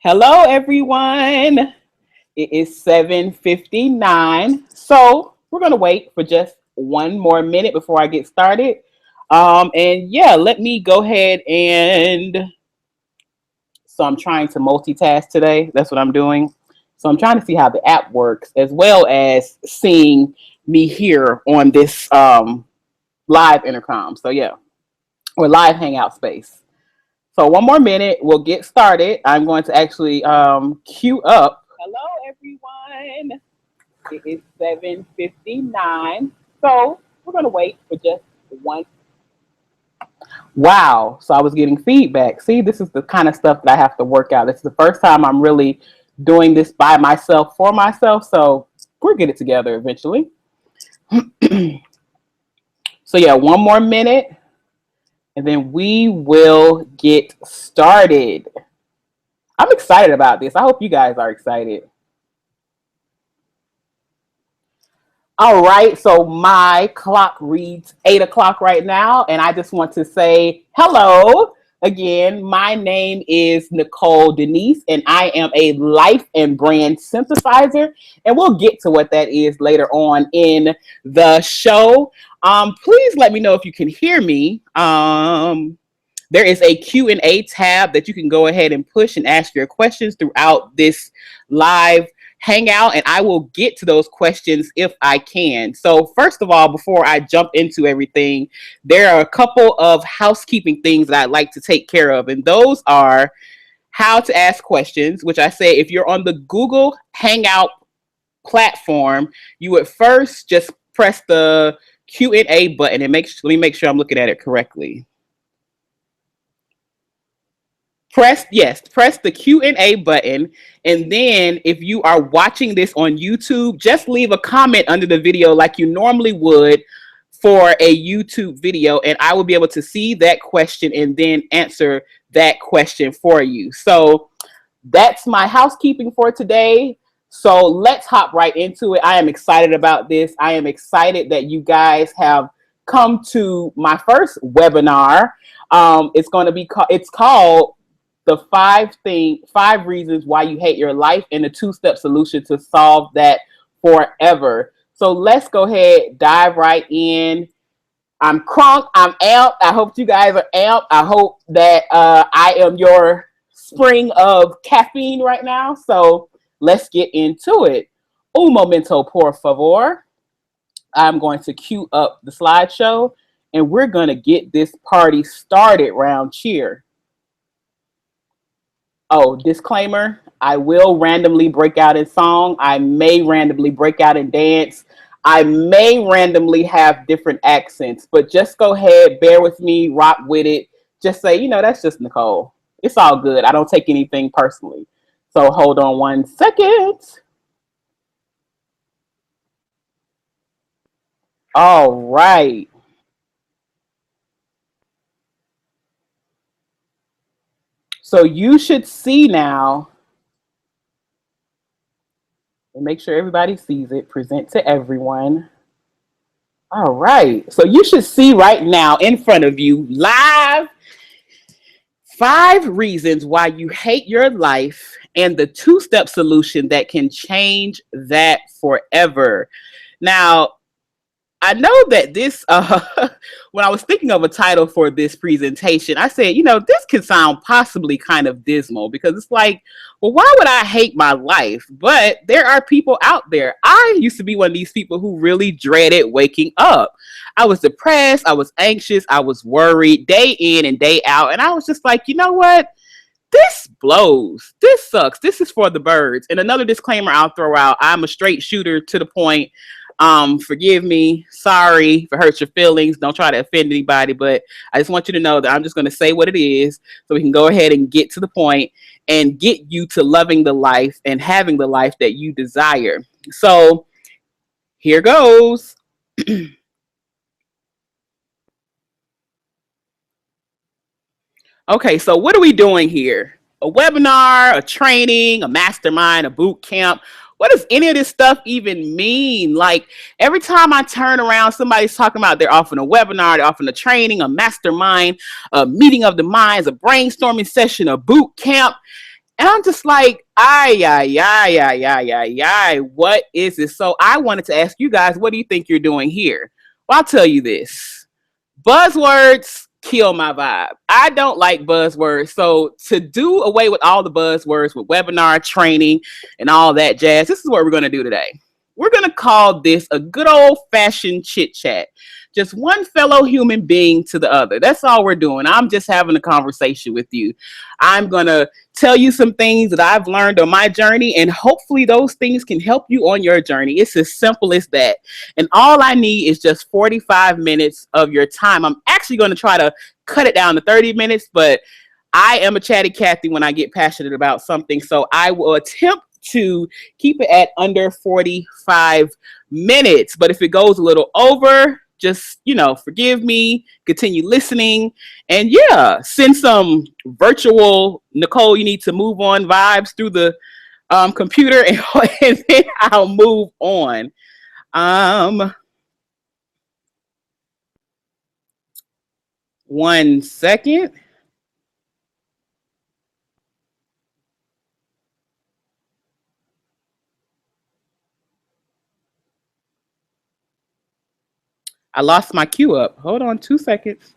Hello, everyone. It is 7:59. So we're going to wait for just one more minute before I get started. And yeah, let me go ahead so I'm trying to multitask today. That's what I'm doing. So I'm trying to see how the app works as well as seeing me here on this live intercom. So yeah, or live hangout space. So one more minute, we'll get started. I'm going to actually queue up. Hello, everyone. It is 7:59. So we're going to wait for just one. Wow. So I was getting feedback. See, this is the kind of stuff that I have to work out. This is the first time I'm really doing this by myself for myself. So we'll get it together eventually. So yeah, one more minute and then we will get started. I'm excited about this. I hope you guys are excited. All right, so my clock reads 8 o'clock right now, and I just want to say hello again. My name is Nicole Denise, and I am a life and brand synthesizer, and we'll get to what that is later on in the show. Please let me know if you can hear me. There is a Q&A tab that you can go ahead and push and ask your questions throughout this live hangout, and I will get to those questions if I can. So first of all, before I jump into everything, there are a couple of housekeeping things that I'd like to take care of, and those are how to ask questions, which I say if you're on the Google Hangout platform, you would first just press the Q&A button and let me make sure I'm looking at it correctly. Press the Q&A button, and then if you are watching this on YouTube, just leave a comment under the video like you normally would for a YouTube video, and I will be able to see that question and then answer that question for you. So that's my housekeeping for today. So let's hop right into it. I am excited about this. I am excited that you guys have come to my first webinar. It's called the five reasons why you hate your life and the two-step solution to solve that forever. So let's go ahead, dive right in. I'm crunk, I'm amped. I hope you guys are amped. I hope that I am your spring of caffeine right now. So let's get into it. Un momento, por favor. I'm going to cue up the slideshow and we're going to get this party started round cheer. Oh, disclaimer, I will randomly break out in song. I may randomly break out in dance. I may randomly have different accents, but just go ahead, bear with me, rock with it. Just say, that's just Nicole. It's all good. I don't take anything personally. So hold on one second. All right. So you should see now, and make sure everybody sees it, present to everyone. All right, so you should see right now in front of you, live, 5 reasons why you hate your life and the two-step solution that can change that forever. Now, I know that this, when I was thinking of a title for this presentation, I said, this could sound possibly kind of dismal because it's like, well, why would I hate my life? But there are people out there. I used to be one of these people who really dreaded waking up. I was depressed. I was anxious. I was worried day in and day out. And I was just like, you know what? This blows. This sucks. This is for the birds. And another disclaimer I'll throw out. I'm a straight shooter to the point. Forgive me. Sorry if it hurts your feelings. Don't try to offend anybody, but I just want you to know that I'm just going to say what it is so we can go ahead and get to the point and get you to loving the life and having the life that you desire. So here goes. Okay, so what are we doing here? A webinar, a training, a mastermind, a boot camp. What does any of this stuff even mean? Like every time I turn around, somebody's talking about they're offering a webinar, they're offering a training, a mastermind, a meeting of the minds, a brainstorming session, a boot camp. And I'm just like, ay, ay, ay, ay, ay, ay, ay, what is this? So I wanted to ask you guys, what do you think you're doing here? Well, I'll tell you this. Buzzwords kill my vibe. I don't like buzzwords. So to do away with all the buzzwords with webinar training and all that jazz, this is what we're going to do today. We're going to call this a good old fashioned chit chat. Just one fellow human being to the other. That's all we're doing. I'm just having a conversation with you. I'm going to tell you some things that I've learned on my journey, and hopefully those things can help you on your journey. It's as simple as that. And all I need is just 45 minutes of your time. I'm actually going to try to cut it down to 30 minutes, but I am a chatty Cathy when I get passionate about something. So I will attempt to keep it at under 45 minutes. But if it goes a little over, just, forgive me, continue listening, and yeah, send some virtual Nicole, you need to move on vibes through the computer, and then I'll move on. One second. I lost my queue up. Hold on 2 seconds.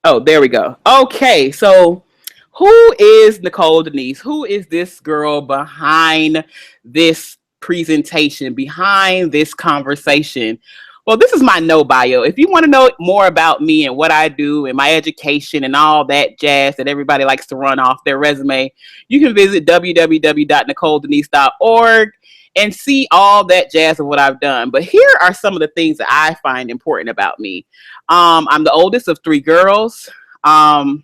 Oh, there we go. Okay, so who is Nicole Denise? Who is this girl behind this presentation, behind this conversation? Well, this is my no bio. If you want to know more about me and what I do and my education and all that jazz that everybody likes to run off their resume, you can visit www.nicoledenise.org and see all that jazz of what I've done. But here are some of the things that I find important about me. I'm the oldest of three girls. I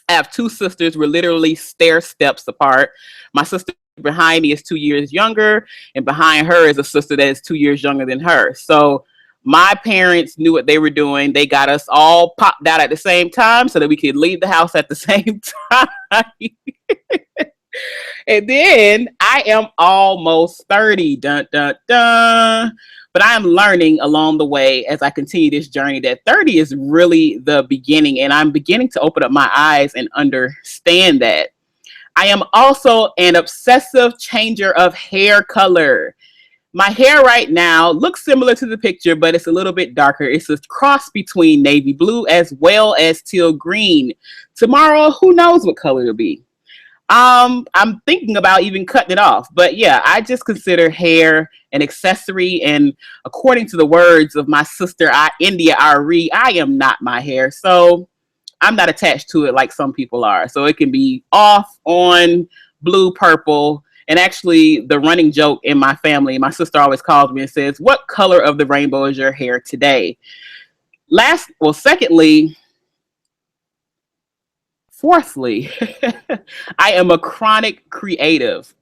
have two sisters. We're literally stair steps apart. My sister behind me is 2 years younger, and behind her is a sister that is 2 years younger than her. So my parents knew what they were doing. They got us all popped out at the same time so that we could leave the house at the same time. And then I am almost 30. Dun, dun, dun. But I am learning along the way as I continue this journey that 30 is really the beginning. And I'm beginning to open up my eyes and understand that. I am also an obsessive changer of hair color. My hair right now looks similar to the picture, but it's a little bit darker. It's a cross between navy blue as well as teal green. Tomorrow, who knows what color it'll be. I'm thinking about even cutting it off. But yeah, I just consider hair an accessory. And according to the words of my sister, India Ari, I am not my hair. So I'm not attached to it like some people are. So it can be off, on, blue, purple. And actually, the running joke in my family, my sister always calls me and says, "What color of the rainbow is your hair today?" Fourthly, I am a chronic creative.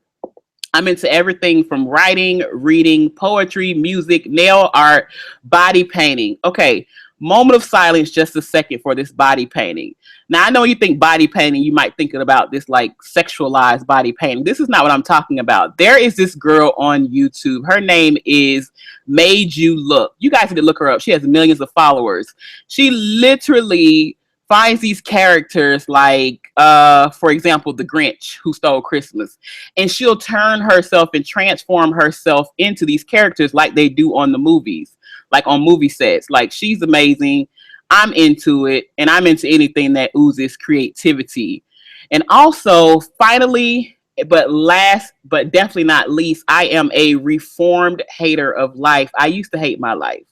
I'm into everything from writing, reading, poetry, music, nail art, body painting. Okay, moment of silence just a second for this body painting. Now, I know you think body painting, you might think about this like sexualized body painting. This is not what I'm talking about. There is this girl on YouTube. Her name is Made You Look. You guys need to look her up. She has millions of followers. She literally finds these characters like, for example, the Grinch who stole Christmas, and she'll turn herself and transform herself into these characters like they do on the movies, like on movie sets. Like, she's amazing. I'm into it, and I'm into anything that oozes creativity. And also, finally, but last but definitely not least, I am a reformed hater of life. I used to hate my life.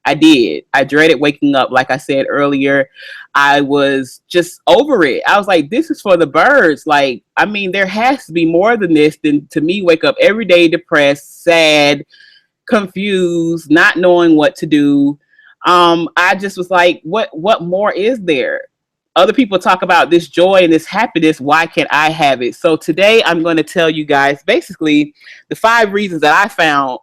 I did. I dreaded waking up. Like I said earlier, I was just over it. I was like, this is for the birds. Like, I mean, there has to be more than this than to me wake up every day depressed, sad, confused, not knowing what to do. I just was like, what more is there? Other people talk about this joy and this happiness. Why can't I have it? So today I'm going to tell you guys basically the 5 reasons that I found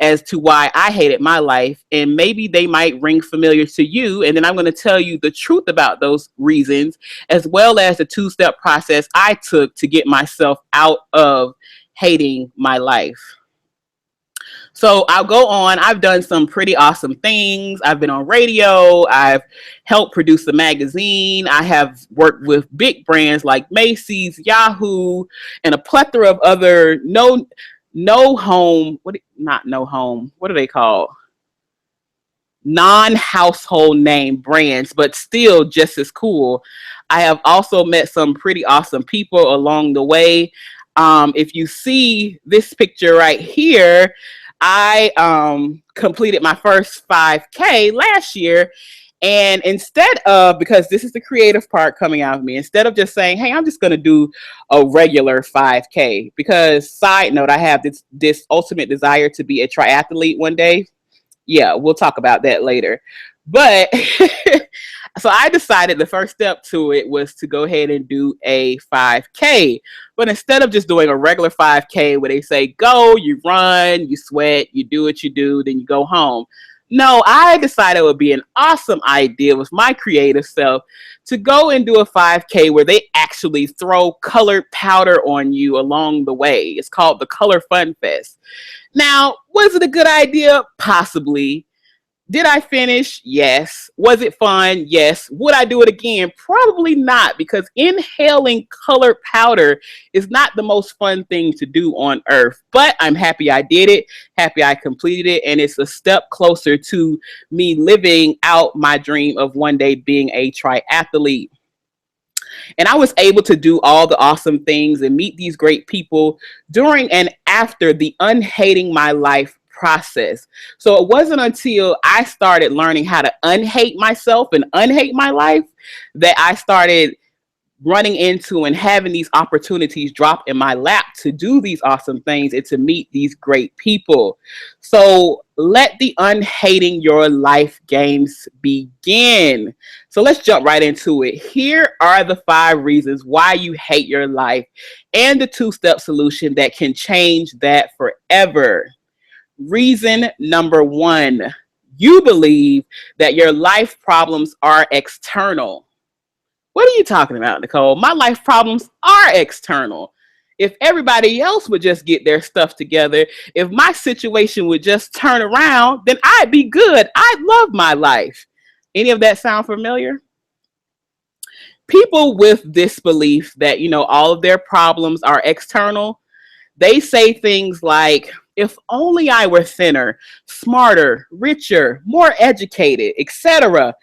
as to why I hated my life, and maybe they might ring familiar to you. And then I'm going to tell you the truth about those reasons, as well as the 2-step process I took to get myself out of hating my life. So I'll go on. I've done some pretty awesome things. I've been on radio. I've helped produce a magazine. I have worked with big brands like Macy's, Yahoo, and a plethora of other no home. Not no home. What are they called? Non-household name brands, but still just as cool. I have also met some pretty awesome people along the way. If you see this picture right here, I completed my first 5K last year. And instead of, because this is the creative part coming out of me, instead of just saying, hey, I'm just going to do a regular 5K, because side note, I have this ultimate desire to be a triathlete one day. Yeah, we'll talk about that later. But so I decided the first step to it was to go ahead and do a 5K. But instead of just doing a regular 5K where they say, go, you run, you sweat, you do what you do, then you go home. No, I decided it would be an awesome idea with my creative self to go and do a 5K where they actually throw colored powder on you along the way. It's called the Color Fun Fest. Now, was it a good idea? Possibly. Did I finish? Yes. Was it fun? Yes. Would I do it again? Probably not, because inhaling colored powder is not the most fun thing to do on earth. But I'm happy I did it, happy I completed it, and it's a step closer to me living out my dream of one day being a triathlete. And I was able to do all the awesome things and meet these great people during and after the unhating my life process. So it wasn't until I started learning how to unhate myself and unhate my life that I started running into and having these opportunities drop in my lap to do these awesome things and to meet these great people. So let the unhating your life games begin. So let's jump right into it. Here are the 5 reasons why you hate your life and the 2-step solution that can change that forever. Reason number 1, you believe that your life problems are external. What are you talking about, Nicole? My life problems are external. If everybody else would just get their stuff together, if my situation would just turn around, then I'd be good. I'd love my life. Any of that sound familiar? People with this belief that, all of their problems are external, they say things like, if only I were thinner, smarter, richer, more educated, etc.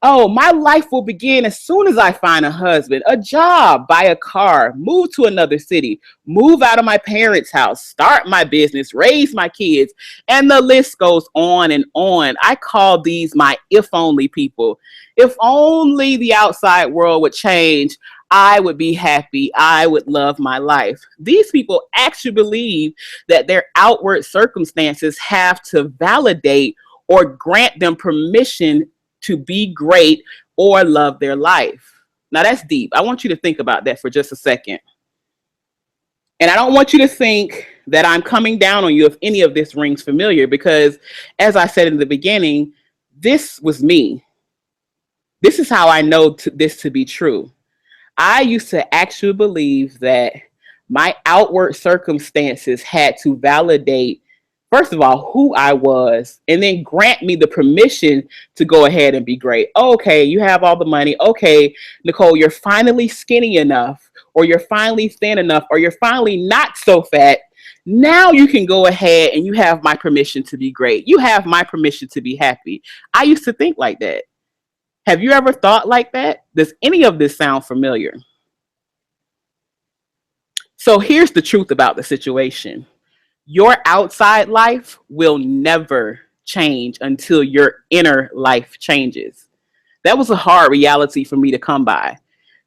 Oh, my life will begin as soon as I find a husband, a job, buy a car, move to another city, move out of my parents' house, start my business, raise my kids, and the list goes on and on. I call these my if only people. If only the outside world would change, I would be happy. I would love my life. These people actually believe that their outward circumstances have to validate or grant them permission to be great or love their life. Now that's deep. I want you to think about that for just a second. And I don't want you to think that I'm coming down on you if any of this rings familiar, because as I said in the beginning, this was me. This is how I know this to be true. I used to actually believe that my outward circumstances had to validate, first of all, who I was, and then grant me the permission to go ahead and be great. Okay, you have all the money. Okay, Nicole, you're finally skinny enough, or you're finally thin enough, or you're finally not so fat. Now you can go ahead and you have my permission to be great. You have my permission to be happy. I used to think like that. Have you ever thought like that? Does any of this sound familiar? So here's the truth about the situation. Your outside life will never change until your inner life changes. That was a hard reality for me to come by,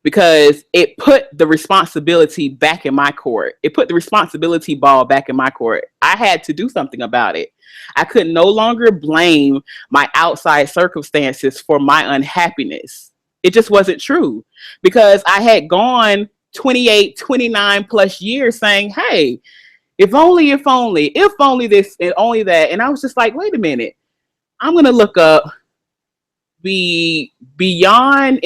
because it put the responsibility back in my court. It put the responsibility ball back in my court. I had to do something about it. I could no longer blame my outside circumstances for my unhappiness. It just wasn't true, because I had gone 28, 29 plus years saying, hey, if only this and only that. And I was just like, wait a minute, I'm going to look up beyond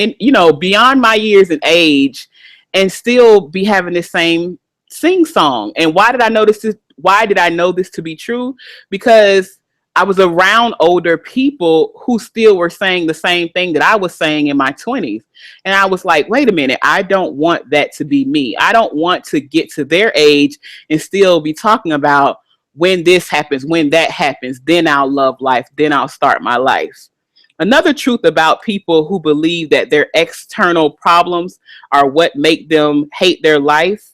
my years and age and still be having the same sing song. And why did I know this? Why did I know this to be true? Because I was around older people who still were saying the same thing that I was saying in my 20s. And I was like, wait a minute, I don't want that to be me. I don't want to get to their age and still be talking about when this happens, when that happens, then I'll love life, then I'll start my life. Another truth about people who believe that their external problems are what make them hate their life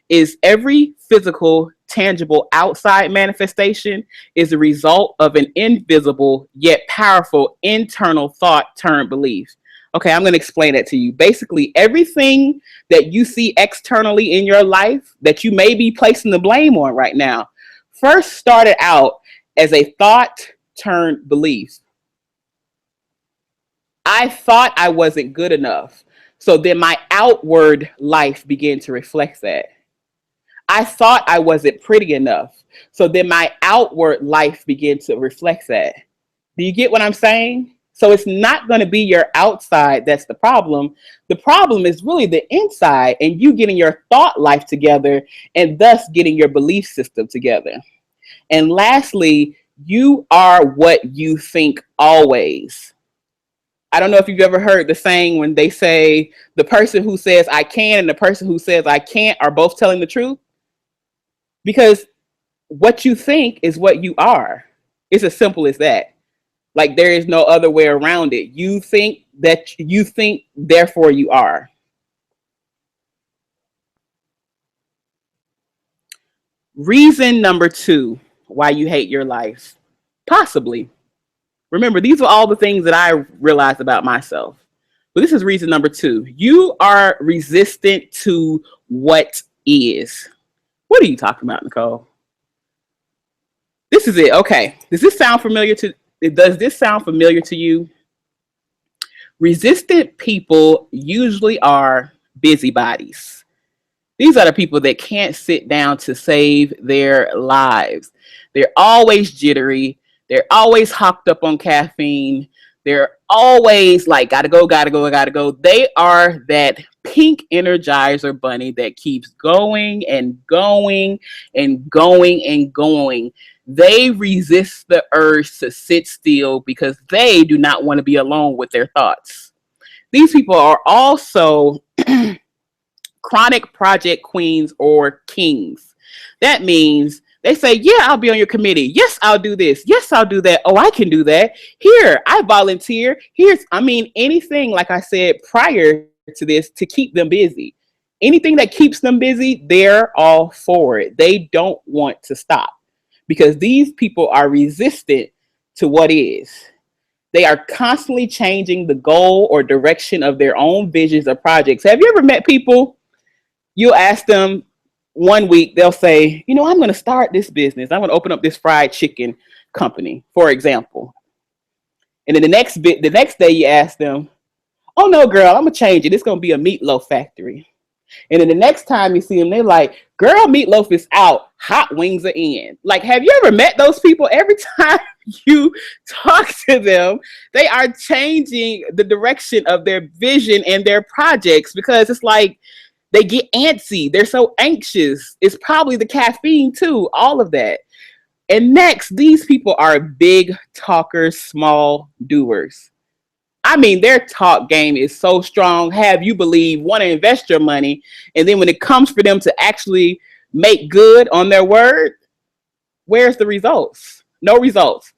is every physical, tangible outside manifestation is a result of an invisible yet powerful internal thought turned belief. Okay, I'm going to explain that to you. Basically, everything that you see externally in your life that you may be placing the blame on right now first started out as a thought turned belief. I thought I wasn't good enough. So then my outward life began to reflect that. I thought I wasn't pretty enough. So then my outward life began to reflect that. Do you get what I'm saying? So it's not going to be your outside that's the problem. The problem is really the inside and you getting your thought life together and thus getting your belief system together. And lastly, you are what you think always. I don't know if you've ever heard the saying when they say the person who says I can and the person who says I can't are both telling the truth. Because what you think is what you are. It's as simple as that. Like there is no other way around it. You think that you think, therefore you are. Reason number 2 why you hate your life. Possibly. Remember, these are all the things that I realized about myself. But this is reason number 2. You are resistant to what is. What are you talking about, Nicole? This is it. Okay. Does this sound familiar to you? Resistant people usually are busybodies. These are the people that can't sit down to save their lives. They're always jittery. They're always hopped up on caffeine. They're always like, gotta go, gotta go, gotta go. They are that pink energizer bunny that keeps going and going and going and going. They resist the urge to sit still because they do not want to be alone with their thoughts. These people are also chronic project queens or kings. That means they say, yeah, I'll be on your committee. Yes, I'll do this. Yes, I'll do that. Oh, I can do that. Here, I volunteer. Anything, like I said prior to this, to keep them busy. Anything that keeps them busy, they're all for it. They don't want to stop because these people are resistant to what is. They are constantly changing the goal or direction of their own visions or projects. Have you ever met people? You'll ask them one week, they'll say, I'm going to start this business. I'm going to open up this fried chicken company, for example. And then the next day you ask them, oh no, girl, I'm going to change it. It's going to be a meatloaf factory. And then the next time you see them, they're like, girl, meatloaf is out. Hot wings are in. Like, have you ever met those people? Every time you talk to them, they are changing the direction of their vision and their projects because it's like they get antsy. They're so anxious. It's probably the caffeine too, all of that. And next, these people are big talkers, small doers. I mean, their talk game is so strong, have you believe, want to invest your money. And then when it comes for them to actually make good on their word, where's the results? No results.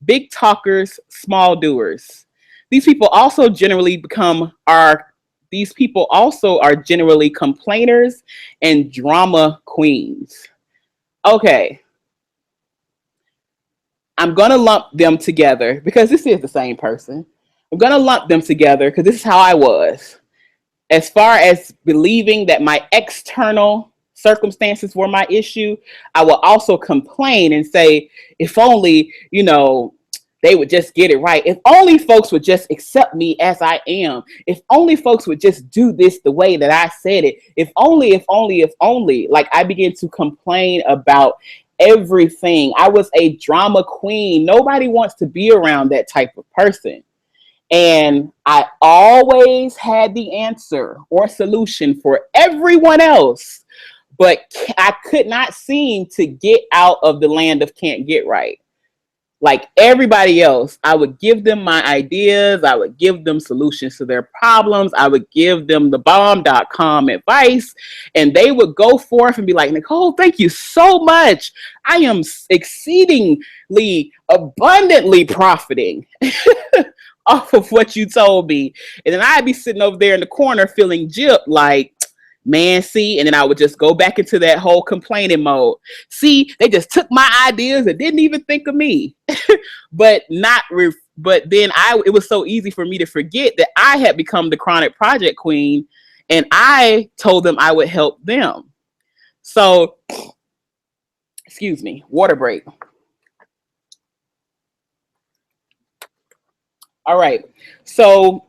Big talkers, small doers. These people also are generally complainers and drama queens. Okay. I'm going to lump them together because this is the same person. I'm going to lump them together because this is how I was. As far as believing that my external circumstances were my issue, I will also complain and say, if only, they would just get it right. If only folks would just accept me as I am. If only folks would just do this the way that I said it. If only. Like I began to complain about everything. I was a drama queen. Nobody wants to be around that type of person. And I always had the answer or solution for everyone else, but I could not seem to get out of the land of can't get right. Like everybody else, I would give them my ideas. I would give them solutions to their problems. I would give them the bomb.com advice, and they would go forth and be like, Nicole, thank you so much. I am exceedingly abundantly profiting off of what you told me. And then I'd be sitting over there in the corner feeling gypped like, man, see, and then I would just go back into that whole complaining mode. See, they just took my ideas and didn't even think of me. But then it was so easy for me to forget that I had become the chronic project queen, and I told them I would help them. So, excuse me, water break. All right. So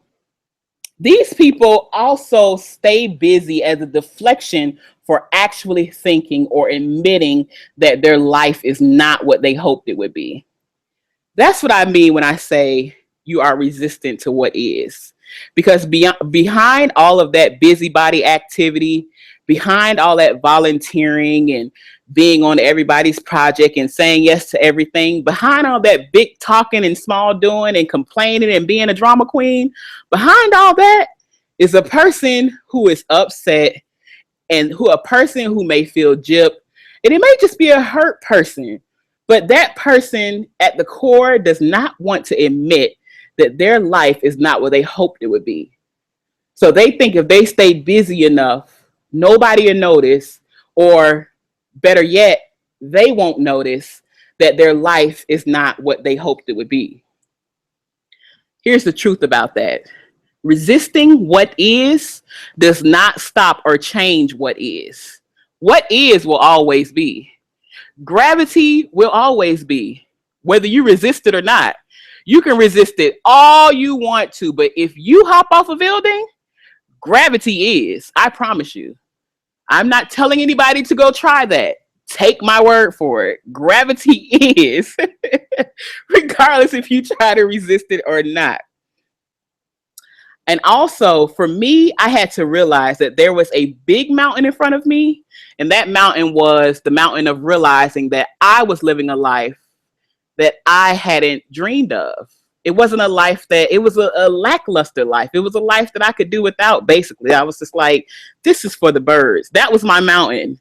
these people also stay busy as a deflection for actually thinking or admitting that their life is not what they hoped it would be. That's what I mean when I say you are resistant to what is. Because behind all of that busybody activity, behind all that volunteering and being on everybody's project and saying yes to everything, behind all that big talking and small doing and complaining and being a drama queen, behind all that is a person who is upset and a person who may feel gypped. And it may just be a hurt person, but that person at the core does not want to admit that their life is not what they hoped it would be. So they think if they stay busy enough, nobody will notice, or better yet, they won't notice that their life is not what they hoped it would be. Here's the truth about that. Resisting what is does not stop or change what is. What is will always be. Gravity will always be, whether you resist it or not. You can resist it all you want to, but if you hop off a building, gravity is, I promise you. I'm not telling anybody to go try that. Take my word for it. Gravity is, regardless if you try to resist it or not. And also, for me, I had to realize that there was a big mountain in front of me. And that mountain was the mountain of realizing that I was living a life that I hadn't dreamed of. It wasn't a life it was a lackluster life. It was a life that I could do without, basically. I was just like, this is for the birds. That was my mountain.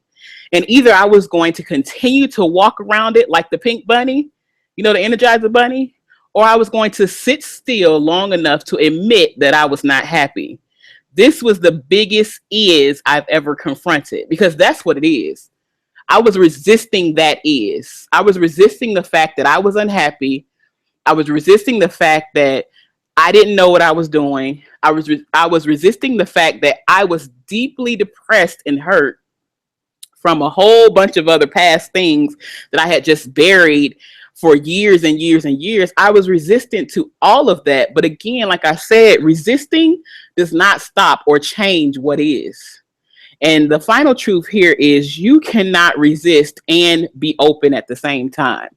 And either I was going to continue to walk around it like the pink bunny, the Energizer bunny, or I was going to sit still long enough to admit that I was not happy. This was the biggest is I've ever confronted, because that's what it is. I was resisting that is. I was resisting the fact that I was unhappy. I was resisting the fact that I didn't know what I was doing. I was resisting the fact that I was deeply depressed and hurt from a whole bunch of other past things that I had just buried for years and years and years. I was resistant to all of that. But again, like I said, resisting does not stop or change what is. And the final truth here is you cannot resist and be open at the same time.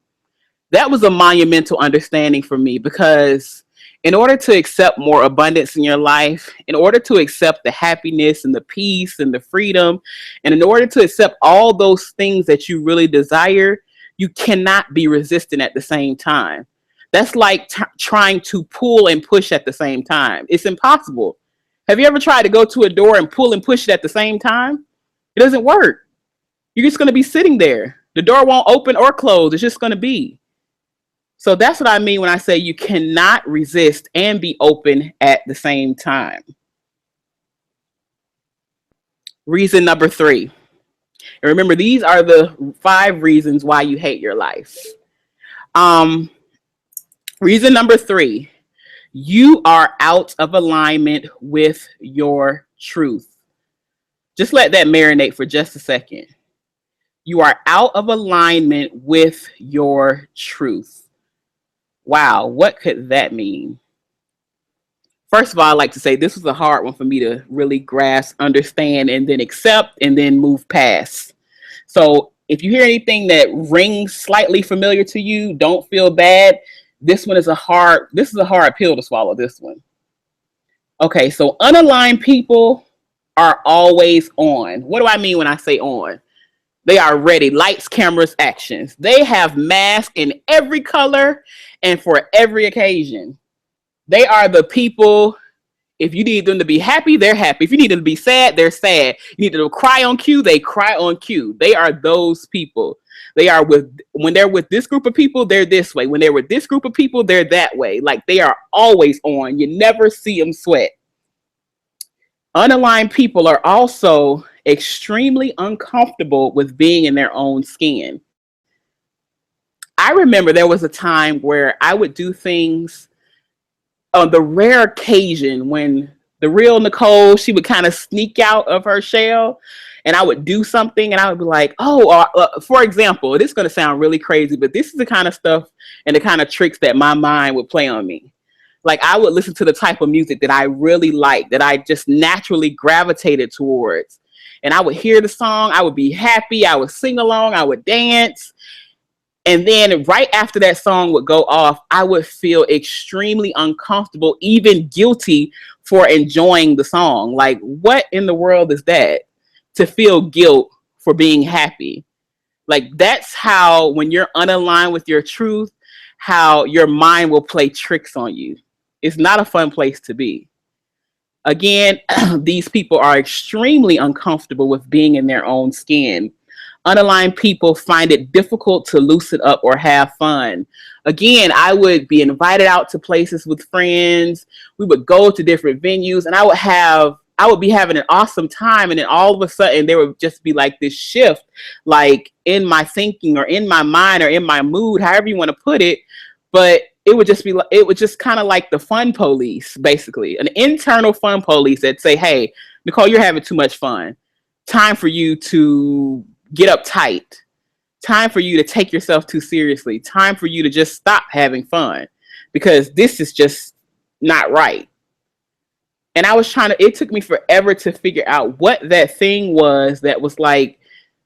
That was a monumental understanding for me, because in order to accept more abundance in your life, in order to accept the happiness and the peace and the freedom, and in order to accept all those things that you really desire, you cannot be resistant at the same time. That's like trying to pull and push at the same time. It's impossible. Have you ever tried to go to a door and pull and push it at the same time? It doesn't work. You're just going to be sitting there. The door won't open or close. It's just going to be. So that's what I mean when I say you cannot resist and be open at the same time. Reason number 3. And remember, these are the 5 reasons why you hate your life. Reason number 3, you are out of alignment with your truth. Just let that marinate for just a second. You are out of alignment with your truth. Wow, what could that mean? First of all, I'd like to say this was a hard one for me to really grasp, understand, and then accept, and then move past. So if you hear anything that rings slightly familiar to you, don't feel bad. This is a hard pill to swallow, this one. Okay, so unaligned people are always on. What do I mean when I say on? They are ready. Lights, cameras, actions. They have masks in every color and for every occasion. They are the people. If you need them to be happy, they're happy. If you need them to be sad, they're sad. You need them to cry on cue, they cry on cue. They are those people. They are when they're with this group of people, they're this way. When they're with this group of people, they're that way. Like, they are always on. You never see them sweat. Unaligned people are also extremely uncomfortable with being in their own skin. I remember there was a time where I would do things on the rare occasion when the real Nicole, she would kind of sneak out of her shell, and I would do something and I would be like, oh, for example, this is going to sound really crazy, but this is the kind of stuff and the kind of tricks that my mind would play on me. Like, I would listen to the type of music that I really liked, that I just naturally gravitated towards. And I would hear the song, I would be happy, I would sing along, I would dance. And then right after that song would go off, I would feel extremely uncomfortable, even guilty for enjoying the song. Like, what in the world is that? To feel guilt for being happy. Like, that's how, when you're unaligned with your truth, how your mind will play tricks on you. It's not a fun place to be. Again, these people are extremely uncomfortable with being in their own skin. Unaligned people find it difficult to loosen up or have fun. Again, I would be invited out to places with friends. We would go to different venues, and I would be having an awesome time. And then all of a sudden there would just be like this shift, like in my thinking or in my mind or in my mood, however you want to put it. But it would just kind of like the fun police, basically, an internal fun police that say, hey, Nicole, you're having too much fun. Time for you to get uptight. Time for you to take yourself too seriously. Time for you to just stop having fun, because this is just not right. And it took me forever to figure out what that thing was that was like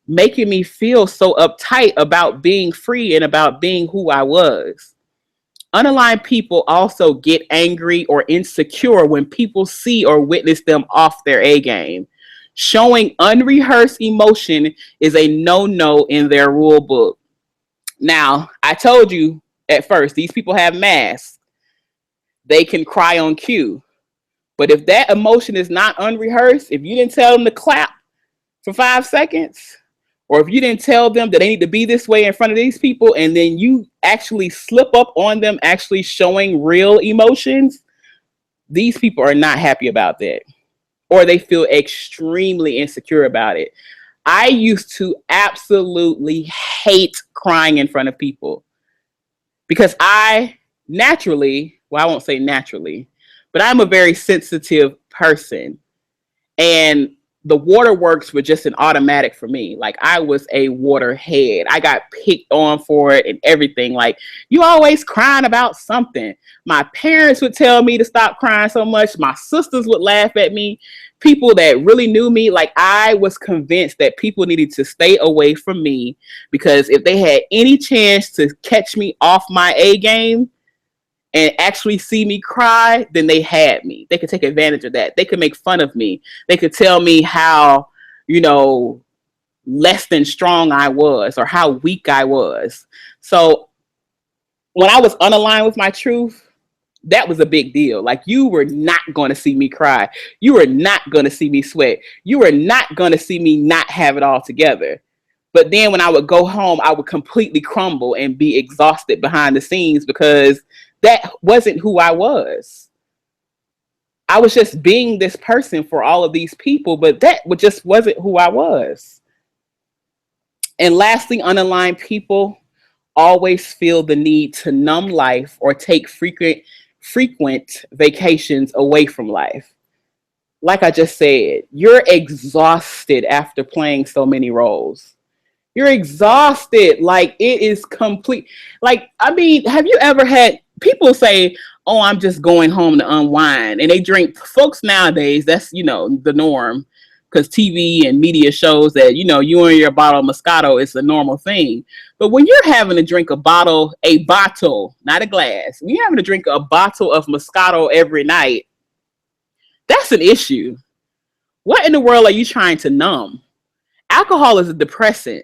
making me feel so uptight about being free and about being who I was. Unaligned people also get angry or insecure when people see or witness them off their A game. Showing unrehearsed emotion is a no-no in their rule book. Now, I told you at first, these people have masks. They can cry on cue. But if that emotion is not unrehearsed, if you didn't tell them to clap for 5 seconds, or if you didn't tell them that they need to be this way in front of these people, and then you actually slip up on them actually showing real emotions, these people are not happy about that. Or they feel extremely insecure about it. I used to absolutely hate crying in front of people, because I naturally, well, I won't say naturally, but I'm a very sensitive person. And the waterworks were just an automatic for me. Like, I was a waterhead. I got picked on for it and everything. Like, you always crying about something. My parents would tell me to stop crying so much. My sisters would laugh at me. People that really knew me, like, I was convinced that people needed to stay away from me, because if they had any chance to catch me off my A game and actually see me cry, then they had me. They could take advantage of that. They could make fun of me. They could tell me how, less than strong I was, or how weak I was. So when I was unaligned with my truth, that was a big deal. Like, you were not going to see me cry. You were not going to see me sweat. You were not going to see me not have it all together. But then when I would go home, I would completely crumble and be exhausted behind the scenes, because that wasn't who I was. I was just being this person for all of these people, but that just wasn't who I was. And lastly, unaligned people always feel the need to numb life or take frequent vacations away from life. Like I just said, you're exhausted after playing so many roles. You're exhausted. Like, it is complete. Like, I mean, have you ever had people say, oh, I'm just going home to unwind, and they drink? Folks nowadays, that's, the norm, because TV and media shows that, you and your bottle of Moscato is a normal thing. But when you're having to drink a bottle, not a glass, when you're having to drink a bottle of Moscato every night, that's an issue. What in the world are you trying to numb? Alcohol is a depressant.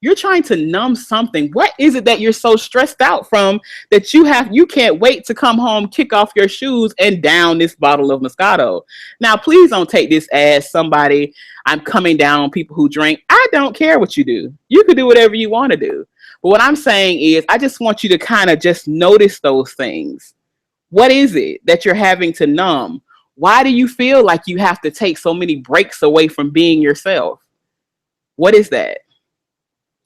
You're trying to numb something. What is it that you're so stressed out from that you can't wait to come home, kick off your shoes, and down this bottle of Moscato? Now, please don't take this as somebody I'm coming down on people who drink. I don't care what you do. You can do whatever you want to do. But what I'm saying is, I just want you to kind of just notice those things. What is it that you're having to numb? Why do you feel like you have to take so many breaks away from being yourself? What is that?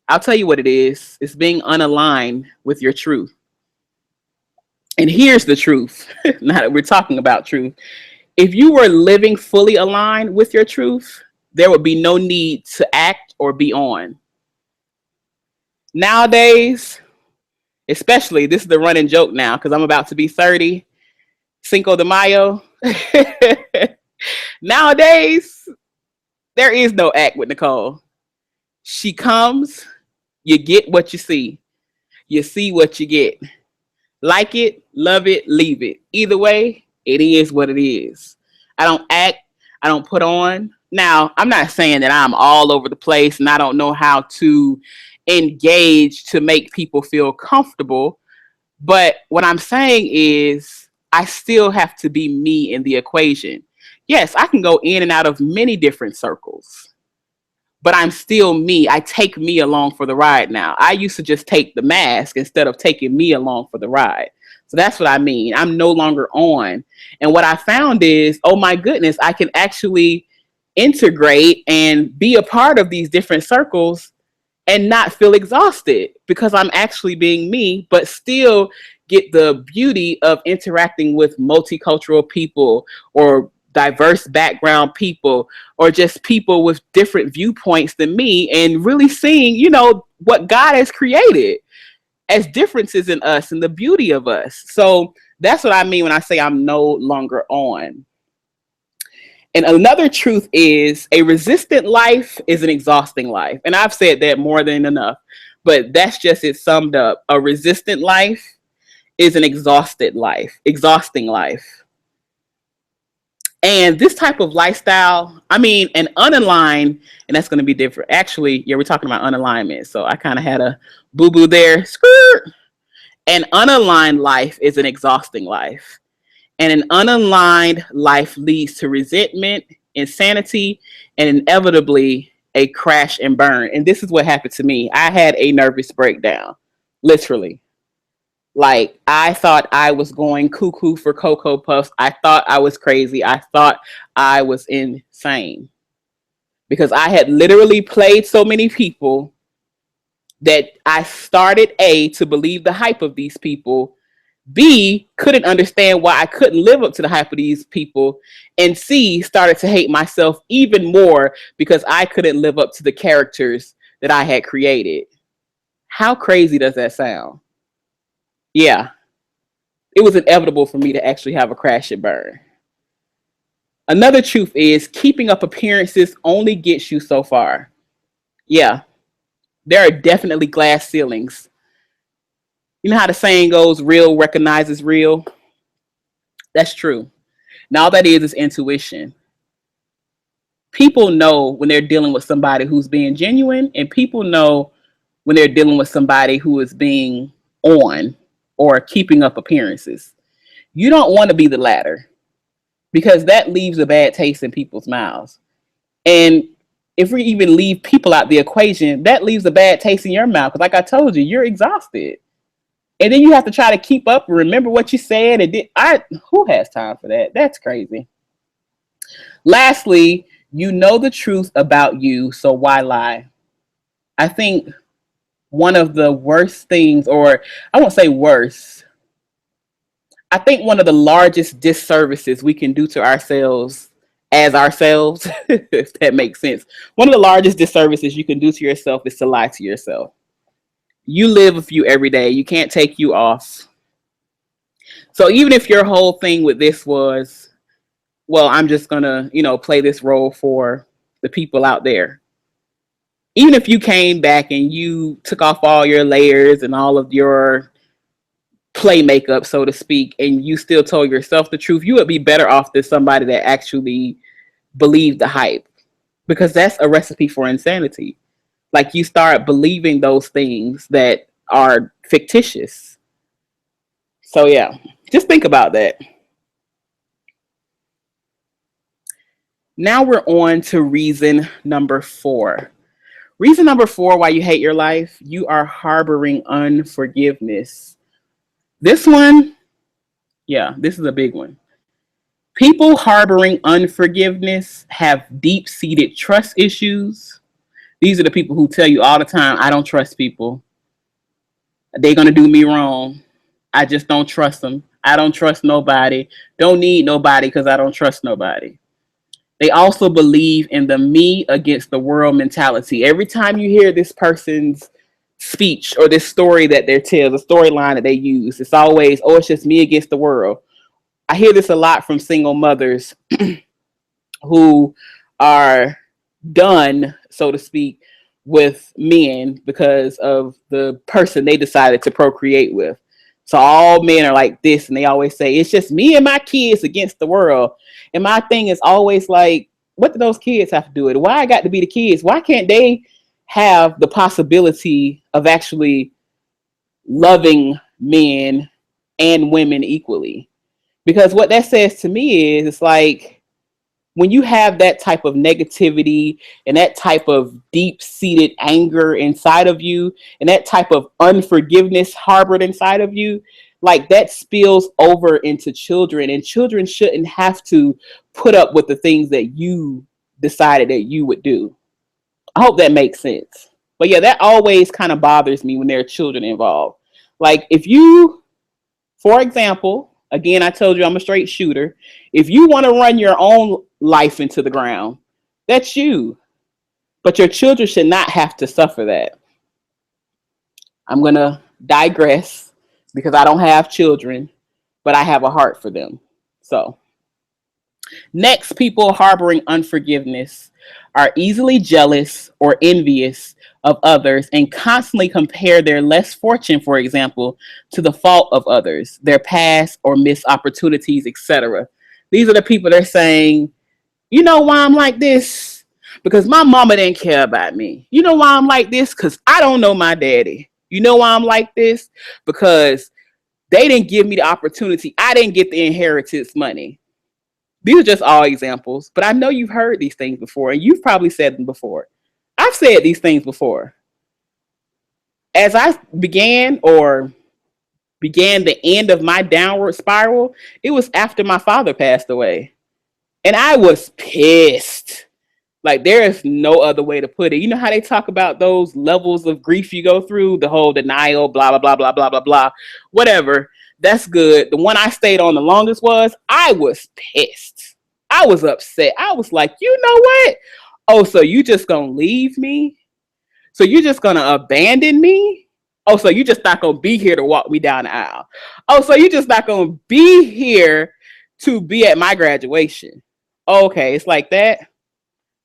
I'll tell you what it is. It's being unaligned with your truth. And here's the truth. Now that we're talking about truth, if you were living fully aligned with your truth, there would be no need to act or be on. Nowadays, especially, this is the running joke now because I'm about to be 30, Cinco de Mayo. Nowadays, there is no act with Nicole. She comes, you get what you see. You see what you get. Like it, love it, leave it. Either way, it is what it is. I don't act, I don't put on. Now, I'm not saying that I'm all over the place and I don't know how to engage to make people feel comfortable. But what I'm saying is I still have to be me in the equation. Yes, I can go in and out of many different circles, but I'm still me. I take me along for the ride now. I used to just take the mask instead of taking me along for the ride. So that's what I mean. I'm no longer on. And what I found is, oh my goodness, I can actually integrate and be a part of these different circles and not feel exhausted because I'm actually being me, but still get the beauty of interacting with multicultural people or diverse background people or just people with different viewpoints than me and really seeing, what God has created as differences in us and the beauty of us. So that's what I mean when I say I'm no longer on. And another truth is a resistant life is an exhausting life. And I've said that more than enough, but that's just it summed up. A resistant life is an exhausting life. And this type of lifestyle, an unaligned, and that's going to be different. Actually, yeah, we're talking about unalignment. So I kind of had a boo-boo there. Skirt. An unaligned life is an exhausting life. And an unaligned life leads to resentment, insanity, and inevitably a crash and burn. And this is what happened to me. I had a nervous breakdown, literally. Like, I thought I was going cuckoo for Cocoa Puffs. I thought I was crazy. I thought I was insane. Because I had literally played so many people that I started, A, to believe the hype of these people, B, couldn't understand why I couldn't live up to the hype of these people, and C, started to hate myself even more because I couldn't live up to the characters that I had created. How crazy does that sound? Yeah, it was inevitable for me to actually have a crash and burn. Another truth is keeping up appearances only gets you so far. Yeah, there are definitely glass ceilings. You know how the saying goes, real recognizes real? That's true. Now, all that is intuition. People know when they're dealing with somebody who's being genuine, and people know when they're dealing with somebody who is being on or keeping up appearances. You don't want to be the latter because that leaves a bad taste in people's mouths. And if we even leave people out the equation, that leaves a bad taste in your mouth. Because like I told you, you're exhausted. And then you have to try to keep up and remember what you said. Who has time for that? That's crazy. Lastly, you know the truth about you, so why lie? I think one of the worst things, or I won't say worse, I think one of the largest disservices we can do to ourselves as ourselves, if that makes sense. One of the largest disservices you can do to yourself is to lie to yourself. You live with you every day. You can't take you off. So even if your whole thing with this was, well, I'm just going to, play this role for the people out there. Even if you came back and you took off all your layers and all of your play makeup, so to speak, and you still told yourself the truth, you would be better off than somebody that actually believe the hype, because that's a recipe for insanity. Like, you start believing those things that are fictitious. So yeah, just think about that. Now we're on to reason number 4. Reason number 4 why you hate your life: you are harboring unforgiveness. This one, yeah, this is a big one. People harboring unforgiveness have deep seated trust issues. These are the people who tell you all the time, I don't trust people. They're going to do me wrong. I just don't trust them. I don't trust nobody. Don't need nobody because I don't trust nobody. They also believe in the me against the world mentality. Every time you hear this person's speech or this story that they tell, the storyline that they use, it's always, oh, it's just me against the world. I hear this a lot from single mothers who are done, so to speak, with men because of the person they decided to procreate with. So all men are like this, and they always say, it's just me and my kids against the world. And my thing is always like, what do those kids have to do with it? Why I got to be the kids? Why can't they have the possibility of actually loving men and women equally? Because what that says to me is, it's like, when you have that type of negativity and that type of deep-seated anger inside of you and that type of unforgiveness harbored inside of you, like, that spills over into children, and children shouldn't have to put up with the things that you decided that you would do. I hope that makes sense. But yeah, that always kind of bothers me when there are children involved. Like, if you, for example, again, I told you I'm a straight shooter. If you want to run your own life into the ground, that's you. But your children should not have to suffer that. I'm going to digress because I don't have children, but I have a heart for them. So, next, people harboring unforgiveness are easily jealous or envious of others and constantly compare their less fortune, for example, to the fault of others, their past or missed opportunities, etc. These are the people that are saying, you know why I'm like this? Because my mama didn't care about me. You know why I'm like this? Because I don't know my daddy. You know why I'm like this? Because they didn't give me the opportunity. I didn't get the inheritance money. These are just all examples, but I know you've heard these things before, and you've probably said them before. I've said these things before. As I began the end of my downward spiral, it was after my father passed away. And I was pissed. Like, there is no other way to put it. You know how they talk about those levels of grief you go through, the whole denial, blah, blah, blah, blah, blah, blah, blah, whatever. That's good. The one I stayed on the longest was, I was pissed. I was upset. I was like, you know what? Oh, so you just gonna leave me? So you're just gonna abandon me? Oh, so you just not gonna be here to walk me down the aisle? Oh, so you just not gonna be here to be at my graduation? Okay, it's like that.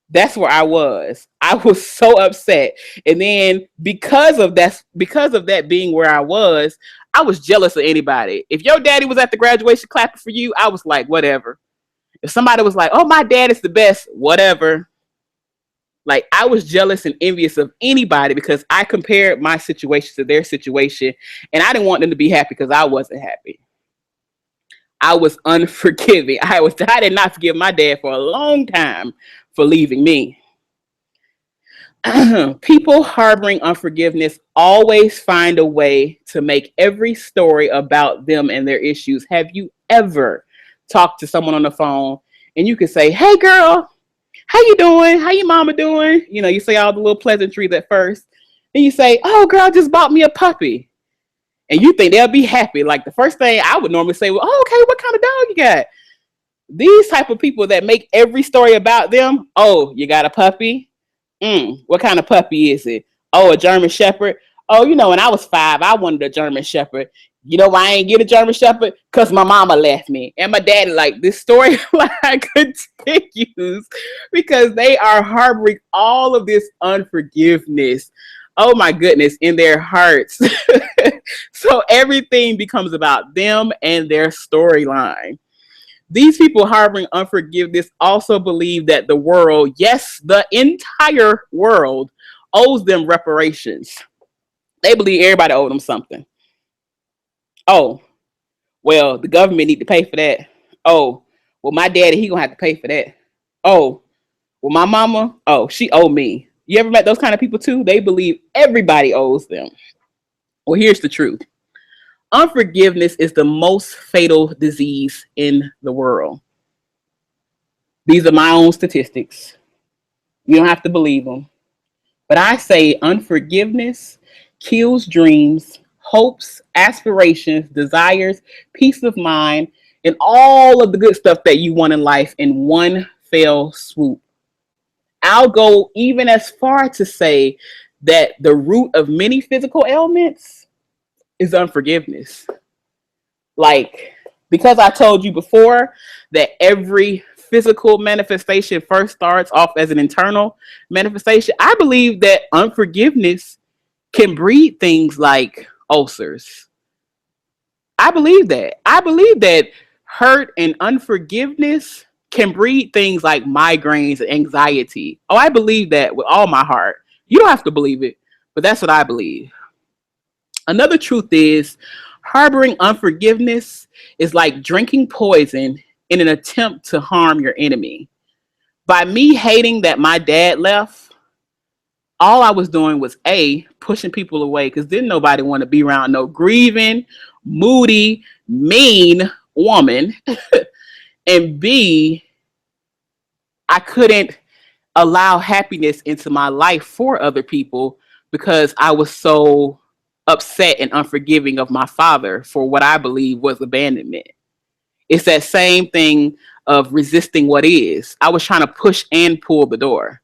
That's where I was. I was so upset. And then because of that being where I was jealous of anybody. If your daddy was at the graduation clapping for you, I was like, whatever. If somebody was like, oh, my dad is the best, whatever. Like, I was jealous and envious of anybody because I compared my situation to their situation, and I didn't want them to be happy because I wasn't happy. I was unforgiving. I did not forgive my dad for a long time for leaving me. People harboring unforgiveness always find a way to make every story about them and their issues. Have you ever talked to someone on the phone and you could say, hey girl, how you doing? How your mama doing? You know, you say all the little pleasantries at first. Then you say, oh girl, I just bought me a puppy. And you think they'll be happy. Like, the first thing I would normally say, well, oh, okay, what kind of dog you got? These type of people that make every story about them. Oh, you got a puppy? What kind of puppy is it? Oh, a German Shepherd. Oh, you know, when I was 5, I wanted a German Shepherd. You know why I ain't get a German Shepherd? Because my mama left me. And my daddy, like, this storyline continues because they are harboring all of this unforgiveness. Oh my goodness, in their hearts. So everything becomes about them and their storyline. These people harboring unforgiveness also believe that the world, yes, the entire world, owes them reparations. They believe everybody owes them something. Oh, well, the government need to pay for that. Oh, well, my daddy, he gonna have to pay for that. Oh, well, my mama, oh, she owe me. You ever met those kind of people too? They believe everybody owes them. Well, here's the truth. Unforgiveness is the most fatal disease in the world. These are my own statistics. You don't have to believe them. But I say unforgiveness kills dreams, hopes, aspirations, desires, peace of mind, and all of the good stuff that you want in life in one fell swoop. I'll go even as far to say that the root of many physical ailments is unforgiveness. Like, because I told you before that every physical manifestation first starts off as an internal manifestation, I believe that unforgiveness can breed things like ulcers. I believe that. I believe that hurt and unforgiveness can breed things like migraines and anxiety. Oh, I believe that with all my heart. You don't have to believe it, but that's what I believe. Another truth is harboring unforgiveness is like drinking poison in an attempt to harm your enemy. By me hating that my dad left, all I was doing was A, pushing people away because didn't nobody want to be around no grieving, moody, mean woman. And B, I couldn't allow happiness into my life for other people because I was so upset and unforgiving of my father for what I believe was abandonment. It's that same thing of resisting what is. I was trying to push and pull the door.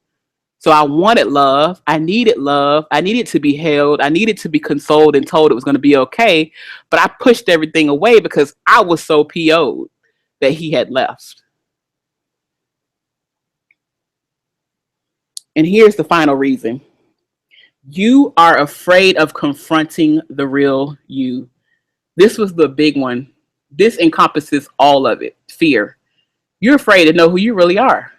So I wanted love. I needed love. I needed to be held. I needed to be consoled and told it was going to be okay. But I pushed everything away because I was so PO'd that he had left. And here's the final reason. You are afraid of confronting the real you. This was the big one. This encompasses all of it. Fear. You're afraid to know who you really are.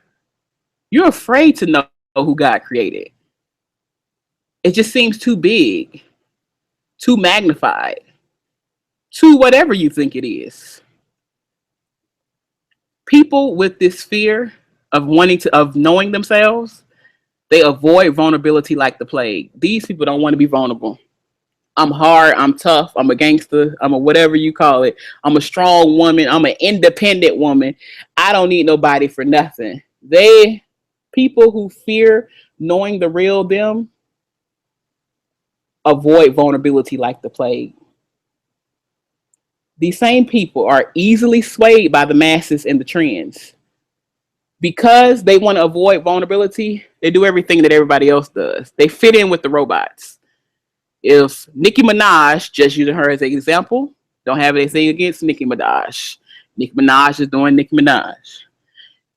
You're afraid to know who God created. It just seems too big, too magnified, too whatever you think it is. People with this fear of of knowing themselves, they avoid vulnerability like the plague. These people don't want to be vulnerable. I'm hard, I'm tough, I'm a gangster, I'm a whatever you call it. I'm a strong woman, I'm an independent woman. I don't need nobody for nothing. People who fear knowing the real them avoid vulnerability like the plague. These same people are easily swayed by the masses and the trends. Because they want to avoid vulnerability, they do everything that everybody else does. They fit in with the robots. If Nicki Minaj, just using her as an example, don't have anything against Nicki Minaj. Nicki Minaj is doing Nicki Minaj.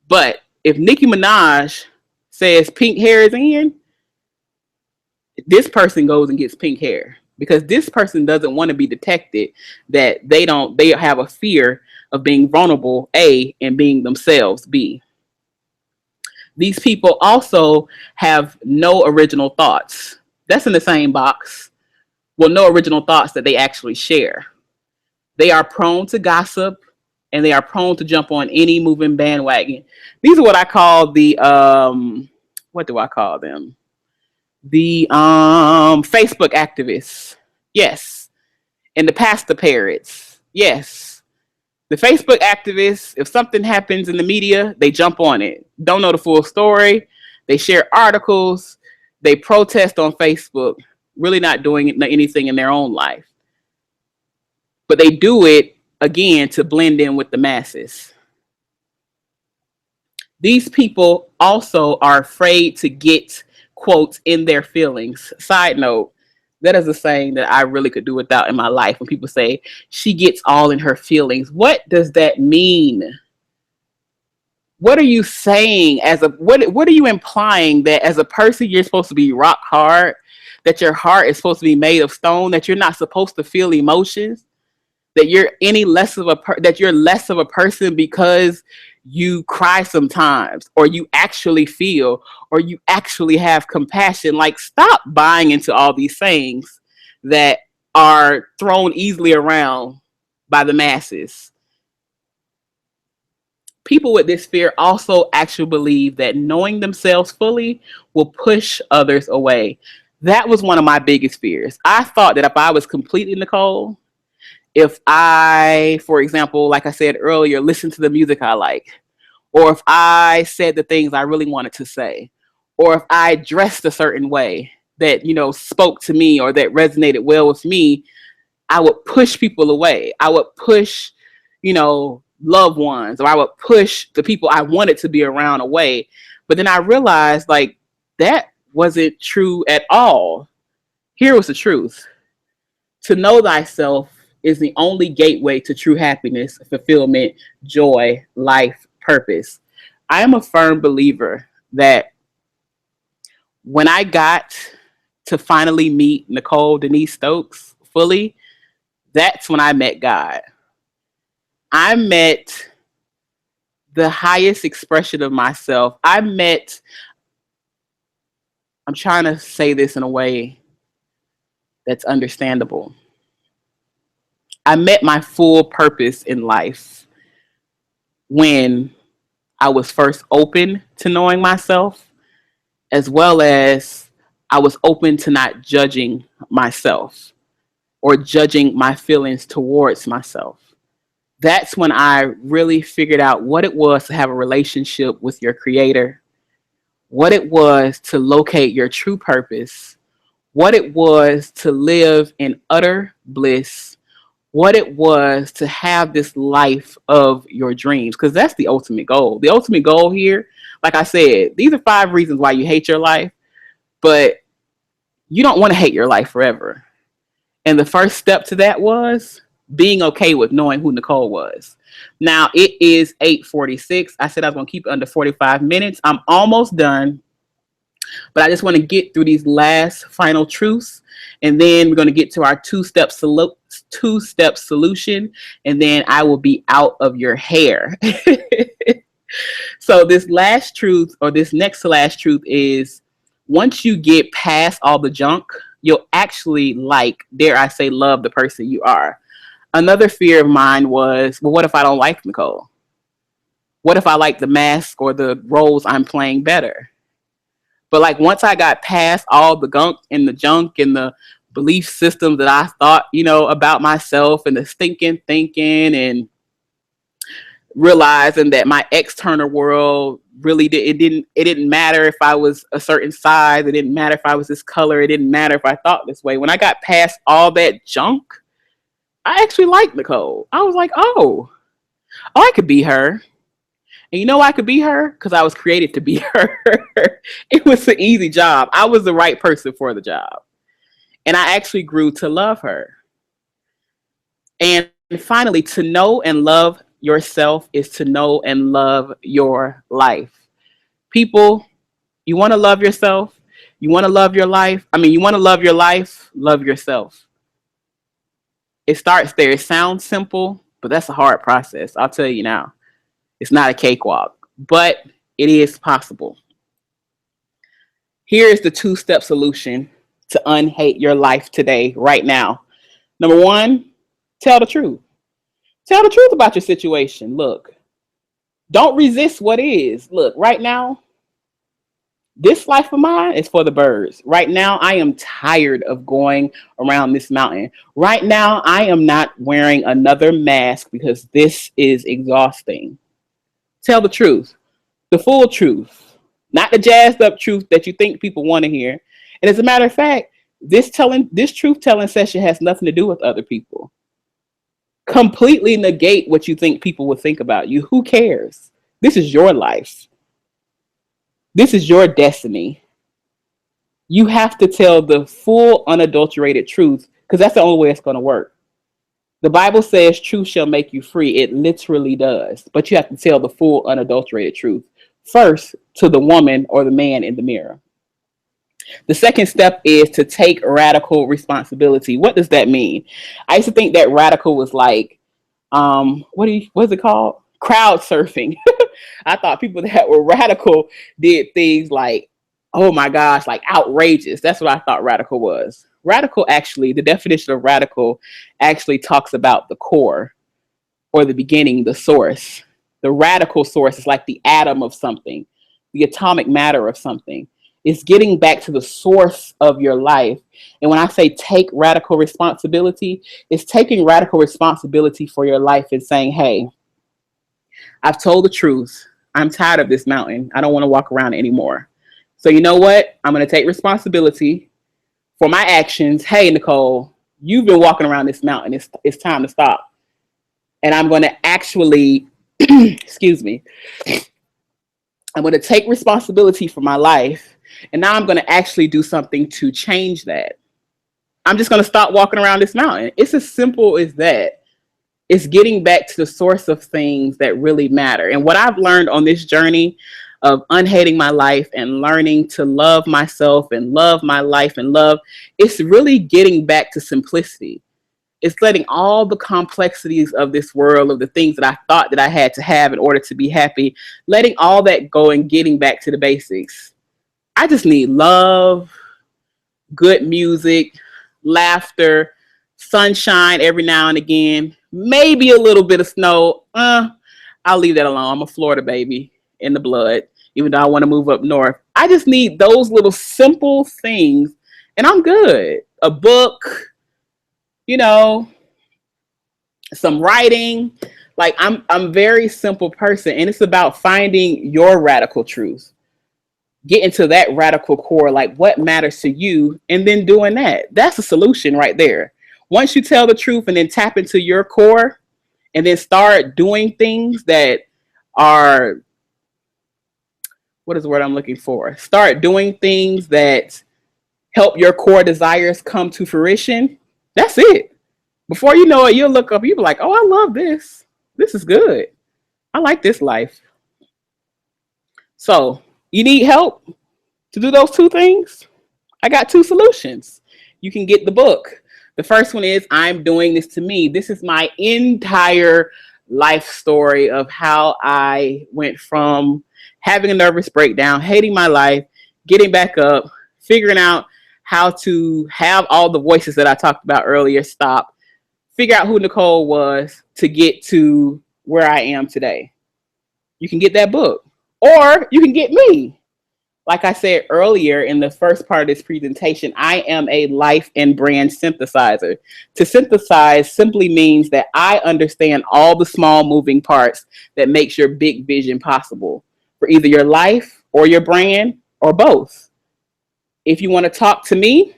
But if Nicki Minaj says pink hair is in, this person goes and gets pink hair because this person doesn't want to be detected that they have a fear of being vulnerable, A, and being themselves, B. These people also have no original thoughts. That's in the same box. Well, no original thoughts that they actually share. They are prone to gossip and they are prone to jump on any moving bandwagon. These are what I call the, what do I call them? The Facebook activists. Yes. And the pastor parrots. Yes. The Facebook activists, if something happens in the media, they jump on it. Don't know the full story. They share articles. They protest on Facebook, really not doing anything in their own life. But they do it, again, to blend in with the masses. These people also are afraid to get, quotes, in their feelings. Side note, that is a saying that I really could do without in my life. When people say, she gets all in her feelings. What does that mean? What are you saying? What are you implying that as a person, you're supposed to be rock hard, that your heart is supposed to be made of stone, that you're not supposed to feel emotions? that you're that you're less of a person because you cry sometimes, or you actually feel, or you actually have compassion. Like, stop buying into all these things that are thrown easily around by the masses. People with this fear also actually believe that knowing themselves fully will push others away. That was one of my biggest fears. I thought that if I was completely Nicole, if I, for example, like I said earlier, listened to the music I like, or if I said the things I really wanted to say, or if I dressed a certain way that, spoke to me or that resonated well with me, I would push people away. I would push, loved ones, or I would push the people I wanted to be around away. But then I realized, like, that wasn't true at all. Here was the truth. To know thyself is the only gateway to true happiness, fulfillment, joy, life, purpose. I am a firm believer that when I got to finally meet Nicole Denise Stokes fully, that's when I met God. I met the highest expression of myself. I'm trying to say this in a way that's understandable. I met my full purpose in life when I was first open to knowing myself, as well as I was open to not judging myself or judging my feelings towards myself. That's when I really figured out what it was to have a relationship with your creator, what it was to locate your true purpose, what it was to live in utter bliss, what it was to have this life of your dreams, because that's the ultimate goal. The ultimate goal here, like I said, these are 5 reasons why you hate your life, but you don't want to hate your life forever. And the first step to that was being okay with knowing who Nicole was. Now it is 8:46. I said I was going to keep it under 45 minutes. I'm almost done, but I just want to get through these last final truths, and then we're going to get to our two-step solution, and then I will be out of your hair. So this last truth, or this next to last truth, is once you get past all the junk, you'll actually dare I say, love the person you are. Another fear of mine was, well, what if I don't like Nicole? What if I like the mask or the roles I'm playing better? But like, once I got past all the gunk and the junk and the belief system that I thought, about myself, and the stinking thinking, and realizing that my external world really it didn't matter if I was a certain size, it didn't matter if I was this color, it didn't matter if I thought this way. When I got past all that junk, I actually liked Nicole. I was like, oh, I could be her. And you know why I could be her? Because I was created to be her. It was an easy job. I was the right person for the job. And I actually grew to love her. And finally, to know and love yourself is to know and love your life. People, you want to love yourself? You want to love your life? You want to love your life? Love yourself. It starts there. It sounds simple, but that's a hard process. I'll tell you now. It's not a cakewalk, but it is possible. Here is the 2-step solution to unhate your life today, right now. Number 1, tell the truth. Tell the truth about your situation. Look, don't resist what is. Look, right now, this life of mine is for the birds. Right now, I am tired of going around this mountain. Right now, I am not wearing another mask because this is exhausting. Tell the truth, the full truth, not the jazzed up truth that you think people want to hear. And as a matter of fact, this truth telling session has nothing to do with other people. Completely negate what you think people will think about you. Who cares? This is your life. This is your destiny. You have to tell the full, unadulterated truth, because that's the only way it's going to work. The Bible says truth shall make you free. It literally does. But you have to tell the full, unadulterated truth first to the woman or the man in the mirror. The second step is to take radical responsibility. What does that mean? I used to think that radical was like, what's it called? Crowd surfing. I thought people that were radical did things like, oh my gosh, like outrageous. That's what I thought radical was. Radical, actually, the definition of radical actually talks about the core or the beginning, the source. The radical source is like the atom of something, the atomic matter of something. It's getting back to the source of your life. And when I say take radical responsibility, it's taking radical responsibility for your life and saying, hey, I've told the truth. I'm tired of this mountain. I don't want to walk around anymore. So you know what? I'm going to take responsibility for my actions. Hey, Nicole, you've been walking around this mountain. It's time to stop. And I'm going to actually, excuse me, I'm going to take responsibility for my life. And now I'm going to actually do something to change that. I'm just going to stop walking around this mountain. It's as simple as that. It's getting back to the source of things that really matter. And what I've learned on this journey of unhating my life and learning to love myself and love my life and love, it's really getting back to simplicity. It's letting all the complexities of this world, of the things that I thought that I had to have in order to be happy, letting all that go and getting back to the basics. I just need love, good music, laughter, sunshine every now and again, maybe a little bit of snow. I'll leave that alone. I'm a Florida baby in the blood, even though I want to move up north. I just need those little simple things and I'm good. A book, you know, some writing. Like I'm a very simple person, and it's about finding your radical truth. Getting to that radical core, like what matters to you, and then doing that. That's a solution right there. Once you tell the truth and then tap into your core and then start doing things that are, what is the word I'm looking for? Start doing things that help your core desires come to fruition. That's it. Before you know it, you'll look up, you'll be like, oh, I love this. This is good. I like this life. So you need help to do those two things? I got two solutions. You can get the book. The first one is I'm Doing This to Me. This is my entire life story of how I went from having a nervous breakdown, hating my life, getting back up, figuring out how to have all the voices that I talked about earlier stop, figure out who Nicole was to get to where I am today. You can get that book, or you can get me. Like I said earlier in the first part of this presentation, I am a life and brand synthesizer. To synthesize simply means that I understand all the small moving parts that makes your big vision possible for either your life or your brand or both. If you want to talk to me,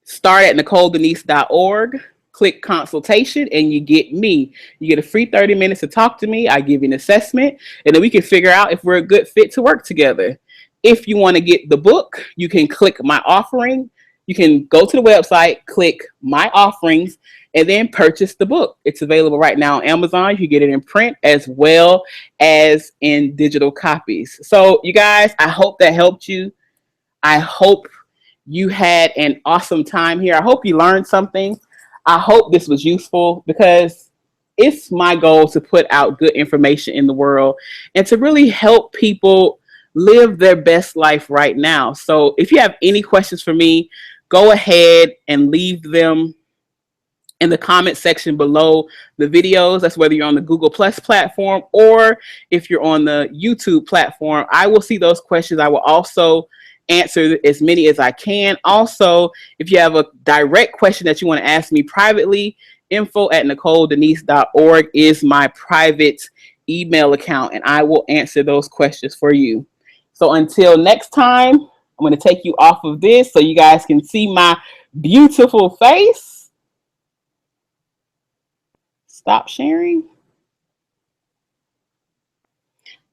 start at NicoleDenise.org. Click consultation and you get me. You get a free 30 minutes to talk to me. I give you an assessment and then we can figure out if we're a good fit to work together. If you want to get the book, you can click my offering. You can go to the website, click my offerings, and then purchase the book. It's available right now on Amazon. You can get it in print as well as in digital copies. So you guys, I hope that helped you. I hope you had an awesome time here. I hope you learned something. I hope this was useful because it's my goal to put out good information in the world and to really help people live their best life right now. So if you have any questions for me, go ahead and leave them in the comment section below the videos. That's whether you're on the Google Plus platform or if you're on the YouTube platform. I will see those questions. I will also answer as many as I can. Also, if you have a direct question that you want to ask me privately, info@NicoleDenise.org is my private email account, and I will answer those questions for you. So until next time, I'm going to take you off of this so you guys can see my beautiful face. Stop sharing.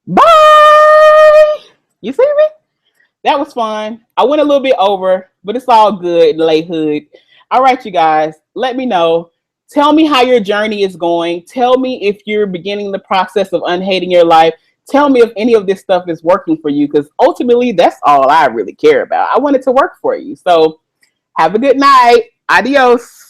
Bye. You see me? That was fun. I went a little bit over, but it's all good, late hood. All right, you guys, let me know. Tell me how your journey is going. Tell me if you're beginning the process of unhating your life. tell me if any of this stuff is working for you, because ultimately that's all I really care about. I want it to work for you. So have a good night. Adios.